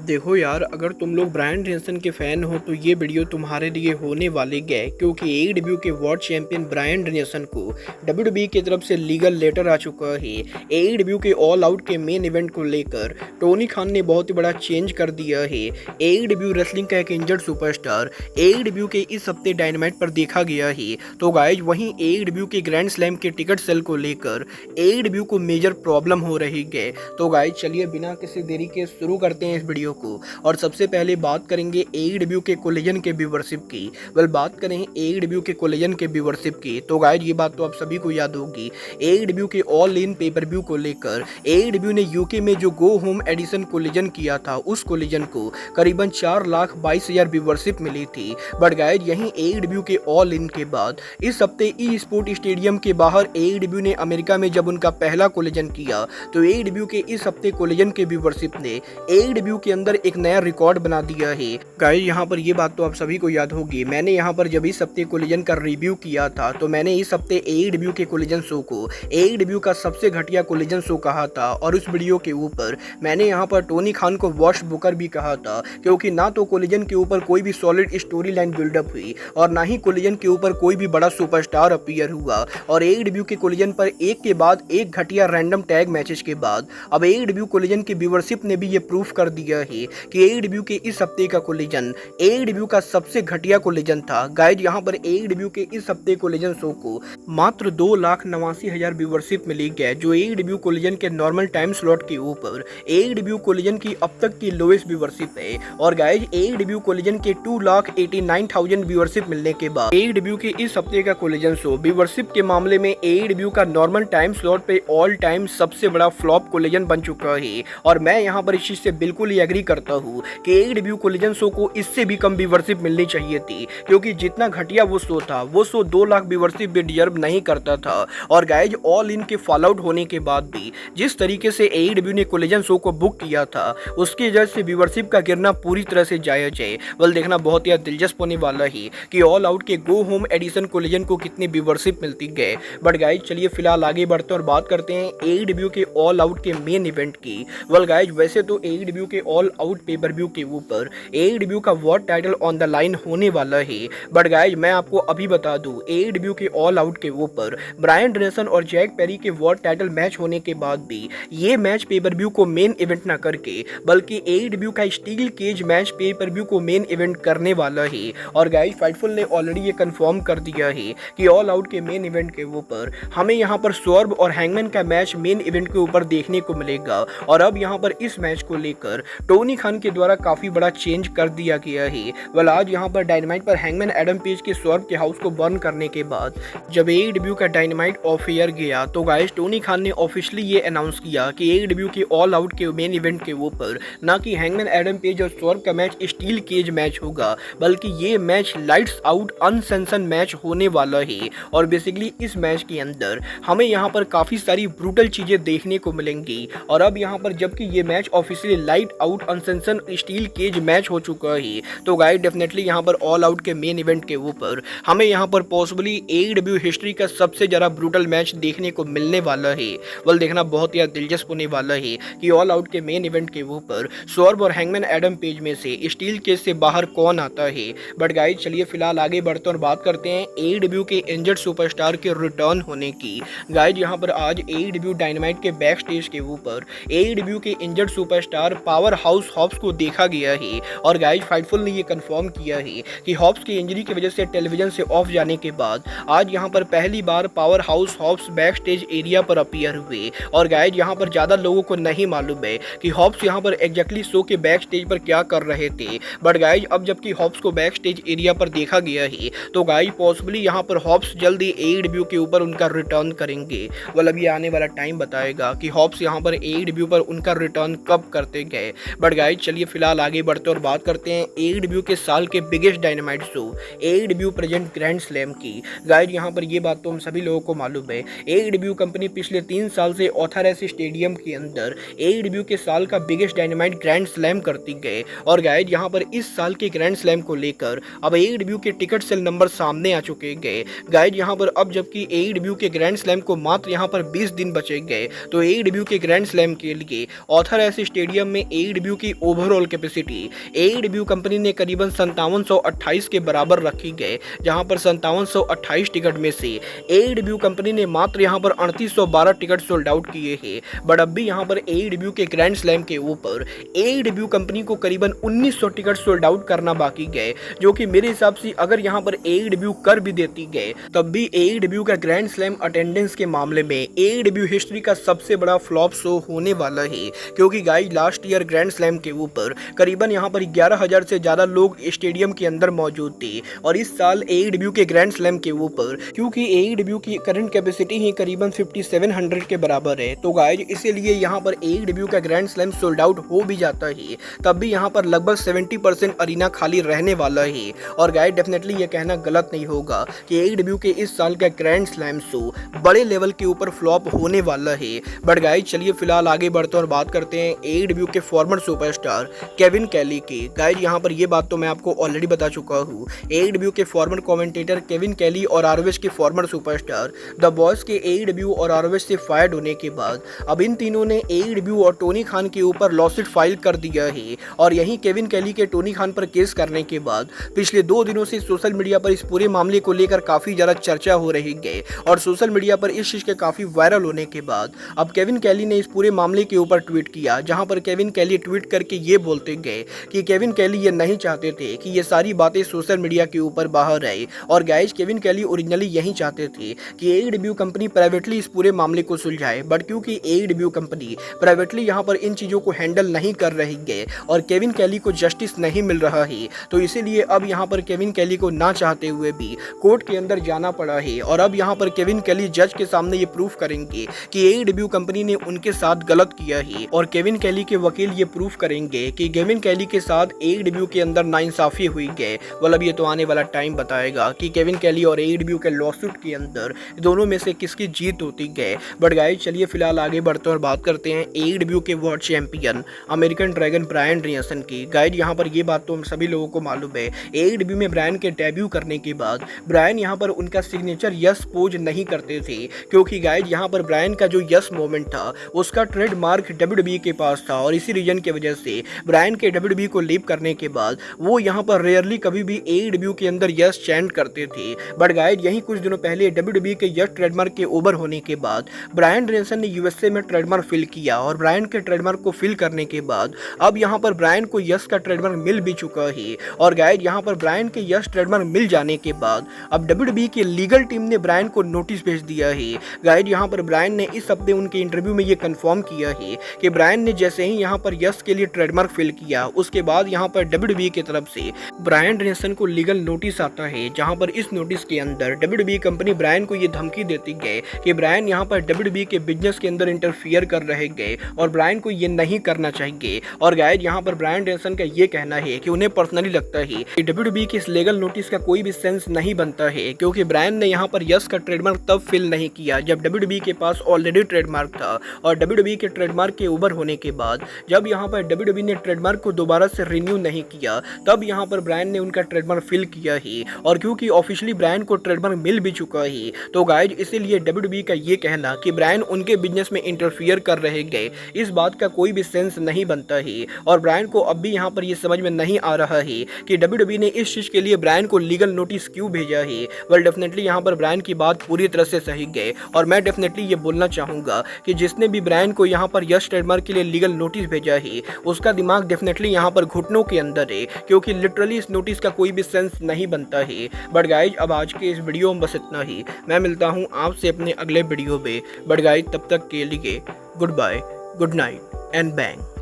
देखो यार, अगर तुम लोग ब्रायन डेनिसन के फैन हो तो ये वीडियो तुम्हारे लिए होने वाली है, क्योंकि एईडब्ल्यू के वर्ल्ड चैंपियन ब्रायन डेनिसन को डब्ल्यूडब्ल्यूई की तरफ से लीगल लेटर आ चुका है। एईडब्ल्यू के ऑल आउट के मेन इवेंट को लेकर टोनी खान ने बहुत ही बड़ा चेंज कर दिया है। एईडब्ल्यू रेसलिंग का एक इंजर्ड सुपरस्टार एईडब्ल्यू के इस हफ्ते डायनामाइट पर देखा गया है। तो गाइज वहीं एईडब्ल्यू के ग्रैंड स्लैम के टिकट सेल को लेकर एईडब्ल्यू को मेजर प्रॉब्लम हो रही है। तो गाइज चलिए बिना किसी देरी के शुरू करते हैं इस वीडियो को। और सबसे पहले बात करेंगे एईडब्ल्यू के कोलिजन के व्यूवरशिप की। बात करें एईडब्ल्यू के कोलिजन के व्यूवरशिप की, तो गाइज ये बात तो आप सभी को याद होगी। एईडब्ल्यू के ऑल इन पेपर व्यू को लेकर एईडब्ल्यू ने यूके में जो गो होम एडिशन कोलिजन किया था, उस कोलिजन को करीबन 4,22,000 व्यूवरशिप मिली थी। बट गाइज यहीं एईडब्ल्यू के ऑल इन के बाद इस हफ्ते ई स्पोर्ट स्टेडियम के बाहर एईडब्ल्यू ने अमेरिका में जब उनका पहला कोलिजन किया, तो एईडब्ल्यू के इस हफ्ते कोलिजन के व्यूवरशिप ने एईडब्ल्यू के अंदर एक नया रिकॉर्ड बना दिया है। गाइस यहाँ पर ये बात तो आप सभी को याद होगी। मैंने यहाँ पर जब इस हफ्ते कोलिजन का रिव्यू किया था, तो मैंने इस हफ्ते एईडब्ल्यू के कोलिजन शो को एईडब्ल्यू का सबसे घटिया कोलिजन शो कहा था। और उस वीडियो के ऊपर मैंने यहाँ पर टोनी खान को वॉश बुकर भी कहा था, क्योंकि ना तो कोलिजन के ऊपर कोई भी सॉलिड स्टोरी लाइन बिल्डअप हुई और ना ही कोलिजन के ऊपर कोई भी बड़ा सुपरस्टार अपीयर हुआ। और एईडब्ल्यू के कोलिजन पर एक के बाद एक घटिया रैंडम टैग मैचेस के बाद अब एईडब्ल्यू कोलिजन की व्यूवरशिप ने भी ये प्रूफ कर दिया है कि एईडब्ल्यू के इस हफ्ते का कोलिजन एईडब्ल्यू का सबसे घटिया कोलिजन था। गाइज यहाँ पर एईडब्ल्यू के इस हफ्ते कोलिजन शो को मात्र 2,89,000 व्यूवरशिप मिली है, जो एईडब्ल्यू कोलिजन के नॉर्मल टाइम स्लॉट के ऊपर एईडब्ल्यू कोलिजन की अब तक की लोएस्ट व्यूवरशिप है। और गाइज एईडब्ल्यू कोलिजन के 2,89,000 व्यूवरशिप मिलने के बाद एईडब्ल्यू के इस हफ्ते का कोलिजन शो व्यूवरशिप के मामले में एईडब्ल्यू का नॉर्मल टाइम स्लॉट पे ऑल टाइम सबसे बड़ा फ्लॉप कोलिजन बन चुका है। और मैं यहाँ पर इस चीज से बिल्कुल ही एग्री करता हूँ कि एईडब्ल्यू कोलिजन शो को इससे भी कम व्यूवरशिप मिलनी चाहिए थी, क्योंकि जितना घटिया वो शो था, वो शो 2 लाख व्यूवरशिप भी डिजर्व नहीं करता था। और गाइज ऑल इन के फॉल आउट होने के बाद भी जिस तरीके से एईडब्ल्यू ने कोलिजन शो को बुक किया था, उसकी वजह से व्यूवरशिप का गिरना पूरी तरह से जायज है। देखना बहुत ही दिलचस्प होने वाला है कि ऑल आउट के गो होम एडिशन कोलिजन को कितनी व्यूवरशिप मिलती है। बट गाइज चलिए फिलहाल आगे बढ़ते और बात करते हैं एईडब्ल्यू के ऑल आउट के मेन इवेंट की। गाइज वैसे तो एईडब्ल्यू के ऑल आउट पेपर व्यू के ऊपर एईडब्ल्यू का world title on the line होने वाला है। बट गाइज मैं आपको अभी बता दूं, एईडब्ल्यू के ऑल आउट के ऊपर ब्रायन डेनिसन और जैक पेरी के वर्ल्ड टाइटल मैच होने के बाद भी ये मैच पेपर व्यू को मेन इवेंट ना करके बल्कि एईडब्ल्यू का steel cage match pay per view को मेन इवेंट करने वाला है। और गाइज फाइटफुल ने ऑलरेडी ये कंफर्म कर दिया है कि ऑल आउट के मेन इवेंट के ऊपर हमें यहाँ पर स्वर्व और हैंगमैन का मैच मेन इवेंट के ऊपर देखने को मिलेगा। और अब यहाँ पर इस मैच को लेकर टोनी खान के द्वारा काफी बड़ा चेंज कर दिया गया है। आज यहाँ पर डायनामाइट पर हैंगमैन एडम पेज के स्वर्व के हाउस को बर्न करने के बाद जब एईडब्ल्यू का डायनामाइट ऑफ एयर गया, तो गाइस टोनी खान ने ऑफिशियली ये अनाउंस किया कि एईडब्ल्यू के ऑल आउट के मेन इवेंट के ऊपर ना कि हैंगमैन एडम पेज और स्वर्व का मैच स्टील केज मैच होगा, बल्कि ये मैच लाइट्स आउट अनसेंशन मैच होने वाला है। और बेसिकली इस मैच के अंदर हमें यहाँ पर काफी सारी ब्रूटल चीजें देखने को मिलेंगी। और अब यहाँ पर जबकि ये match officially light out unsanctioned steel cage match हो चुका है, तो गाइस डेफिनेटली यहाँ पर ऑल आउट के मेन इवेंट के ऊपर हमें यहाँ पर पॉसिबली एईडब्ल्यू हिस्ट्री का सबसे ज्यादा ब्रूटल मैच देखने को मिलने वाला है। देखना बहुत ही दिलचस्प होने वाला है कि ऑल आउट के मेन इवेंट के ऊपर स्वर्व और हैंगमैन एडम पेज में से स्टील केज से बाहर कौन आता है। बट गाइस चलिए फिलहाल आगे बढ़ते और बात करते हैं एईडब्ल्यू के इंजर्ड सुपरस्टार के रिटर्न होने की। गाइस यहाँ पर आज एईडब्ल्यू डायनामाइट के बैक स्टेज के ऊपर एईडब्ल्यू के injured superstar Powerhouse Hobbs को देखा गया है। और गाइस फाइटफुल ने ये कंफर्म किया है कि हॉब्स की इंजरी की वजह से टेलीविजन से ऑफ जाने के बाद आज यहाँ पर पहली बार Powerhouse Hobbs backstage area पर अपीयर हुए। और गाइस यहाँ पर ज्यादा लोगों को नहीं मालूम है कि हॉब्स यहाँ पर एग्जैक्टली शो के बैक स्टेज पर क्या कर रहे थे। बट गाइस अब जबकि हॉब्स को बैक स्टेज एरिया पर देखा गया है, तो गाइस पॉसिबली यहाँ पर हॉब्स जल्दी एईडब्ल्यू के ऊपर उनका रिटर्न करेंगे। अभी आने वाला टाइम बताएगा कि हॉब्स यहाँ पर एईडब्ल्यू पर उनका रिटर्न कब करते गए। बट गाइस चलिए फिलहाल आगे बढ़ते और बात करते हैं एईडब्ल्यू के साल के biggest dynamite show AEW present grand slam की। गाइस यहाँ पर ये बात तो हम सभी लोगों को मालूम है, एईडब्ल्यू कंपनी पिछले 3 साल से ऑथराइज स्टेडियम के अंदर एईडब्ल्यू के साल का बिगेस्ट डायनामाइट ग्रैंड स्लैम करती गए। और गाइस यहाँ पर इस साल के ग्रैंड स्लैम को लेकर अब एईडब्ल्यू के टिकट सेल नंबर सामने आ चुके गए। गाइस यहाँ पर अब जबकि एईडब्ल्यू के ग्रैंड स्लैम को मात्र यहाँ पर 20 दिन बचे गए, तो एईडब्ल्यू के ग्रैंड स्लैम के लिए ऑथराइज स्टेडियम में एईडब्ल्यू की ओवरऑल कैपेसिटी AEW कंपनी ने करीबन 5728 के बराबर रखी गए, जहां पर 5728 टिकट में से AEW कंपनी ने मात्र यहां पर 3812 टिकट सोल्ड आउट किए हैं। बट अब भी यहां पर AEW के ग्रैंड स्लैम के ऊपर AEW कंपनी को करीबन 1900 टिकट सोल्ड आउट करना बाकी गए, जो कि मेरे हिसाब से अगर यहां पर AEW कर भी देती गए तब भी AEW का ग्रैंड स्लैम अटेंडेंस के मामले में AEW हिस्ट्री का सबसे बड़ा फ्लॉप शो होने वाला है, क्योंकि guys last year grand slam के ऊपर करीबन यहां पर 11,000 से ज्यादा लोग स्टेडियम के अंदर मौजूद थे। और इस साल AEW के ग्रैंड स्लैम के ऊपर क्योंकि AEW की करंट कैपेसिटी ही करीबन 5700 के बराबर है, तो गाइस इसीलिए यहां पर AEW का ग्रैंड स्लैम सोल्ड आउट हो भी जाता है तब भी यहां पर लगभग 70% अरीना खाली रहने वाला है। और गाइस डेफिनेटली ये कहना गलत नहीं होगा कि AEW के इस साल का ग्रैंड स्लैम शो बड़े लेवल के ऊपर फ्लॉप होने वाला है। बट गाइस चलिए फिलहाल आगे बढ़ते हैं और बात करते हैं AEW के फॉर्मर सुपरस्टार केविन कैली की। गाइस यहाँ पर ये बात तो मैं आपको ऑलरेडी बता चुका हूँ, AEW के फॉर्मर कमेंटेटर केविन कैली और ROH के फॉर्मर सुपरस्टार द बॉस के AEW और ROH से फायर्ड होने के बाद अब इन तीनों ने AEW और टोनी खान के ऊपर लॉसूट फाइल कर दिया है। और यहीं केविन कैली के टोनी खान पर केस करने के बाद पिछले 2 दिनों से सोशल मीडिया पर इस पूरे मामले को लेकर काफी ज्यादा चर्चा हो रही है और सोशल मीडिया पर इस चीज के काफी वायरल होने के बाद अब केविन कैली ने इस पूरे मामले के ऊपर ट्वीट किया, जहां पर केविन कैली ट्वीट करके ये बोलते गए कि केविन कैली ये नहीं चाहते थे कि ये सारी बातें सोशल मीडिया के ऊपर बाहर आए। और गाइस केविन कैली ओरिजिनली यही चाहते थे कि AEW कंपनी प्राइवेटली इस पूरे मामले को सुलझाए, बट क्योंकि AEW कंपनी प्राइवेटली यहाँ पर इन चीजों को हैंडल नहीं कर रही है और केविन कैली को जस्टिस नहीं मिल रहा है, तो इसीलिए अब यहाँ पर केविन कैली को ना चाहते हुए भी कोर्ट के अंदर जाना पड़ा है। और अब यहाँ पर केविन कैली जज के सामने ये प्रूफ करेंगे कि AEW कंपनी ने उनके साथ गलत किया है और केविन कैली के वकील ये प्रूफ करेंगे कि केविन कैली के साथ AEW के अंदर नाइंसाफी हुई है। मतलब ये तो आने वाला टाइम बताएगा कि केविन कैली और AEW के लॉसूट के अंदर दोनों में से किसकी जीत होती है। बट गाइस चलिए फिलहाल आगे बढ़ते हैं और बात करते हैं AEW के world champion American Dragon Bryan Danielson की। गाइस यहाँ पर ये बात तो हम सभी लोगों को मालूम है, AEW में ब्रायन के डेब्यू करने के बाद ब्रायन यहाँ पर उनका सिग्नेचर यस पोज नहीं करते थे, क्योंकि गाइस यहाँ पर ब्रायन का जो यस मोमेंट था उसका ट्रेडमार्क WWE के पास था और इसी रीजन की वजह से ब्रायन के WWE को लीव करने के बाद वो यहाँ पर रेयरली कभी भी AEW के अंदर यस चैंट करते थे। बट गाइस यही कुछ दिनों पहले WWE के यस ट्रेडमार्क के ओवर होने के बाद ब्रायन डेनियल्सन ने USA में ट्रेडमार्क फिल किया और ब्रायन के ट्रेडमार्क को फिल करने के बाद अब यहाँ पर ब्रायन को यस का ट्रेडमार्क मिल भी चुका है। और गाइस यहाँ पर ब्रायन के यस ट्रेडमार्क मिल जाने के बाद अब WWE की लीगल टीम ने ब्रायन को नोटिस भेज दिया है। गाइस यहाँ पर ब्रायन ने इस हफ्ते उनके इंटरव्यू में ये कंफर्म किया है कि ब्रायन ने जैसे ही यहाँ पर यस के लिए ट्रेडमार्क फिल किया उसके बाद यहाँ पर WWE की तरफ से ब्रायन डेनियल्सन को लीगल नोटिस आता है, जहाँ पर इस नोटिस के अंदर WWE कंपनी ब्रायन को ये धमकी देती है कि ब्रायन यहाँ पर WWE के बिजनेस के अंदर इंटरफियर कर रहे गए और ब्रायन को ये नहीं करना चाहिए। और गाइस यहाँ पर ब्रायन डेनियल्सन का ये कहना है कि उन्हें पर्सनली लगता है कि WWE के इस लीगल नोटिस का कोई भी सेंस नहीं बनता है, क्योंकि ब्रायन ने यहाँ पर यस का ट्रेडमार्क तब फिल नहीं किया जब WWE के पास ऑलरेडी ट्रेडमार्क था और WWE के ट्रेडमार्क के ओवर होने के बाद जब यहाँ पर WWE ने ट्रेडमार्क को दोबारा से रिन्यू नहीं किया तब यहाँ पर ब्रायन ने उनका ट्रेडमार्क फिल किया है। और क्योंकि ऑफिशियली ब्रायन को ट्रेडमार्क मिल भी चुका है, तो गाइस इसीलिए WWE का ये कहना कि ब्रायन उनके बिजनेस में इंटरफियर कर रहे गए, इस बात का कोई भी सेंस नहीं बनता है। और ब्रायन को अब भी यहाँ पर ये समझ में नहीं आ रहा है कि WWE ने इस चीज के लिए ब्रायन को लीगल नोटिस क्यों भेजा है। वेल डेफिनेटली यहाँ पर ब्रायन की बात पूरी तरह से सही गए और मैं डेफिनेटली ये बोलना चाहूंगा कि जिसने भी ब्रायन को यहाँ पर यस ट्रेडमार्क के लिए लीगल नोटिस भेजा है उसका दिमाग डेफिनेटली यहाँ पर घुटनों के अंदर है, क्योंकि लिटरली इस नोटिस का कोई भी सेंस नहीं बनता है। बट गाइज अब आज के इस वीडियो में बस इतना ही, मैं मिलता हूँ आपसे अपने अगले वीडियो में। बट गाइज तब तक के लिए goodbye, good night and bang.